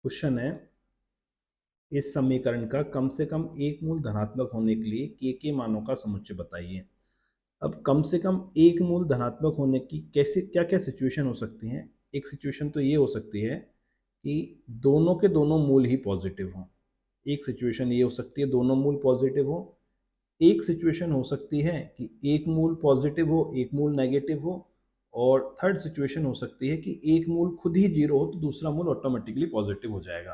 Question है इस समीकरण का कम से कम एक मूल धनात्मक होने के लिए के मानों का समुच्चय बताइए। अब कम से कम एक मूल धनात्मक होने की कैसे क्या क्या सिचुएशन हो सकती हैं। एक सिचुएशन तो ये हो सकती है कि दोनों के दोनों मूल ही पॉजिटिव हों। एक सिचुएशन ये हो सकती है दोनों मूल पॉजिटिव हो। एक सिचुएशन हो सकती है कि एक मूल पॉजिटिव हो एक मूल नेगेटिव हो। और थर्ड सिचुएशन हो सकती है कि एक मूल खुद ही जीरो हो तो दूसरा मूल ऑटोमेटिकली पॉजिटिव हो जाएगा।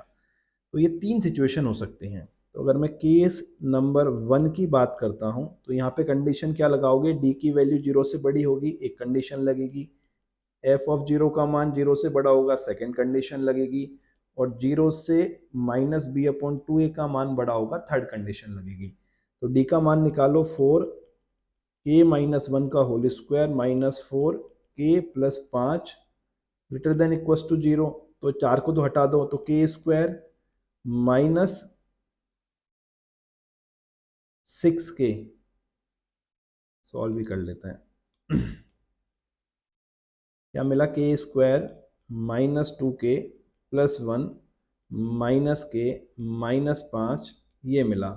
तो ये तीन सिचुएशन हो सकती हैं। तो अगर मैं केस नंबर 1 की बात करता हूँ तो यहाँ पे कंडीशन क्या लगाओगे, डी की वैल्यू जीरो से बड़ी होगी, एक कंडीशन लगेगी। एफ ऑफ जीरो का मान जीरो से बड़ा होगा, सेकेंड कंडीशन लगेगी। और जीरो से माइनस बी अपॉन टू ए का मान बड़ा होगा, थर्ड कंडीशन लगेगी। तो डी का मान निकालो 4 के माइनस 1 का whole square minus 4 k plus 5 greater than equals to zero. तो 4 को तो हटा दो तो के स्क्वायर माइनस 6k सॉल्व भी कर लेते हैं। क्या मिला, के square minus 2k plus 1 minus के माइनस 5 ये मिला।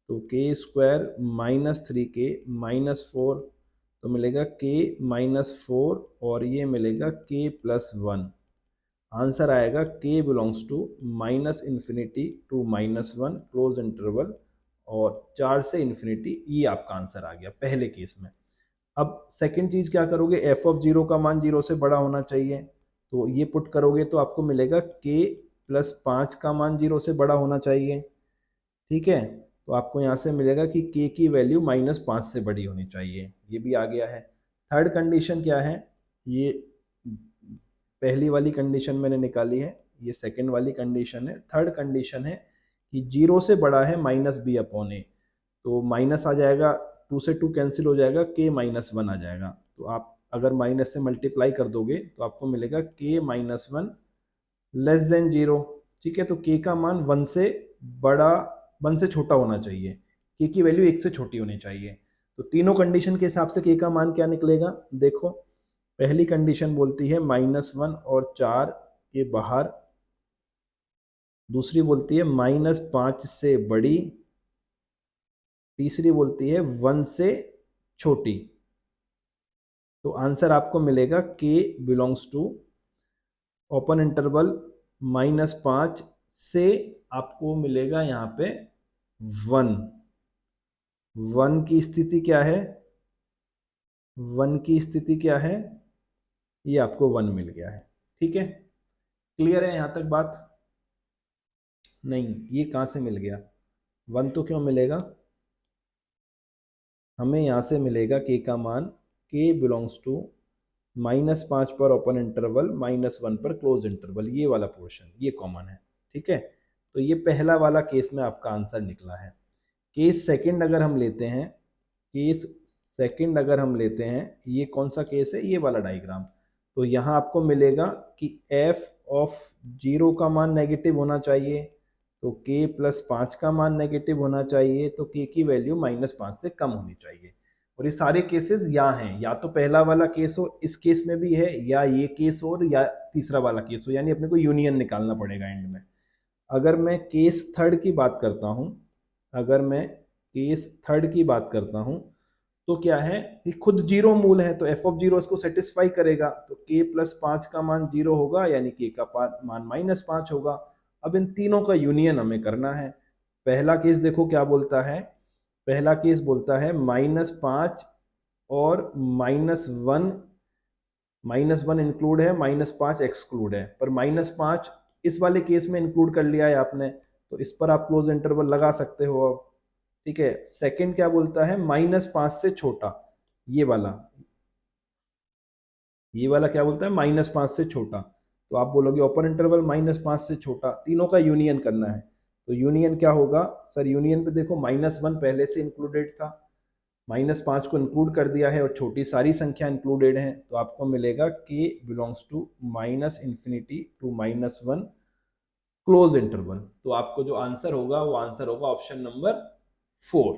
तो के स्क्वायर माइनस 3k माइनस 4 तो मिलेगा के माइनस 4 और ये मिलेगा के प्लस 1। आंसर आएगा k belongs to minus infinity to minus 1 close interval और 4 से इन्फिनिटी, ये आपका आंसर आ गया पहले केस में। अब सेकंड चीज क्या करोगे, एफ ऑफ जीरो का मान जीरो से बड़ा होना चाहिए। तो ये पुट करोगे तो आपको मिलेगा के प्लस 5 का मान जीरो से बड़ा होना चाहिए। ठीक है, तो आपको यहाँ से मिलेगा कि के की वैल्यू माइनस 5 से बड़ी होनी चाहिए, ये भी आ गया है। थर्ड कंडीशन क्या है, ये पहली वाली कंडीशन मैंने निकाली है, ये सेकंड वाली कंडीशन है। थर्ड कंडीशन है कि जीरो से बड़ा है माइनस बी अपॉन ए। तो माइनस आ जाएगा, 2 से 2 कैंसिल हो जाएगा, के माइनस 1 आ जाएगा। तो आप अगर माइनस से मल्टीप्लाई कर दोगे तो आपको मिलेगा के माइनस 1 लेस देन जीरो। ठीक है, तो के का मान 1 से बड़ा 1 से छोटा होना चाहिए, के की वैल्यू 1 से छोटी होनी चाहिए। तो तीनों कंडीशन के हिसाब से के का मान क्या निकलेगा, देखो पहली कंडीशन बोलती है -1 और 4 के बाहर, दूसरी बोलती है -5 से बड़ी, तीसरी बोलती है 1 से छोटी। तो आंसर आपको मिलेगा k belongs to open interval -5 से आपको मिलेगा यहाँ पे 1। 1 की स्थिति क्या है, 1 की स्थिति क्या है, ये आपको 1 मिल गया है। ठीक है, क्लियर है यहाँ तक बात? नहीं, ये कहाँ से मिल गया, 1 तो क्यों मिलेगा, हमें यहाँ से मिलेगा के का मान, के बिलोंग्स टू -5 पर ओपन इंटरवल -1 पर क्लोज इंटरवल, ये वाला पोर्शन ये कॉमन है। ठीक है, तो ये पहला वाला केस में आपका आंसर निकला है। केस सेकंड अगर हम लेते हैं, केस सेकंड अगर हम लेते हैं, ये कौन सा केस है, ये वाला डायग्राम। तो यहाँ आपको मिलेगा कि एफ ऑफ जीरो का मान नेगेटिव होना चाहिए, तो के प्लस 5 का मान नेगेटिव होना चाहिए, तो के की वैल्यू -5 से कम होनी चाहिए। और ये सारे केसेस या हैं, या तो पहला वाला केस हो इस केस में भी है, या ये केस हो या तीसरा वाला केस हो, यानी अपने को यूनियन निकालना पड़ेगा एंड में। अगर मैं केस थर्ड की बात करता हूँ, अगर मैं केस थर्ड की बात करता हूँ तो क्या है कि खुद जीरो मूल है तो एफ ऑफ जीरो इसको सेटिस्फाई करेगा। तो के प्लस 5 का मान जीरो होगा यानी के का मान -5 होगा। अब इन तीनों का यूनियन हमें करना है। पहला केस देखो क्या बोलता है, पहला केस बोलता है -5 और -1, -1 इंक्लूड है, -5 एक्सक्लूड है, पर -5 इस वाले केस में इंक्लूड कर लिया है आपने, तो इस पर आप क्लोज इंटरवल लगा सकते हो अब। ठीक है, सेकंड क्या बोलता है, -5 से छोटा, ये वाला, ये वाला क्या बोलता है, -5 से छोटा। तो आप बोलोगे ओपन इंटरवल -5 से छोटा, तीनों का यूनियन करना है। तो यूनियन क्या होगा सर, यूनियन पे देखो -1 पहले से इंक्लूडेड था, -5 को इंक्लूड कर दिया है और छोटी सारी संख्या इंक्लूडेड है, तो आपको मिलेगा k belongs to -infinity to -1 close interval. तो आपको जो आंसर होगा वो आंसर होगा ऑप्शन नंबर 4।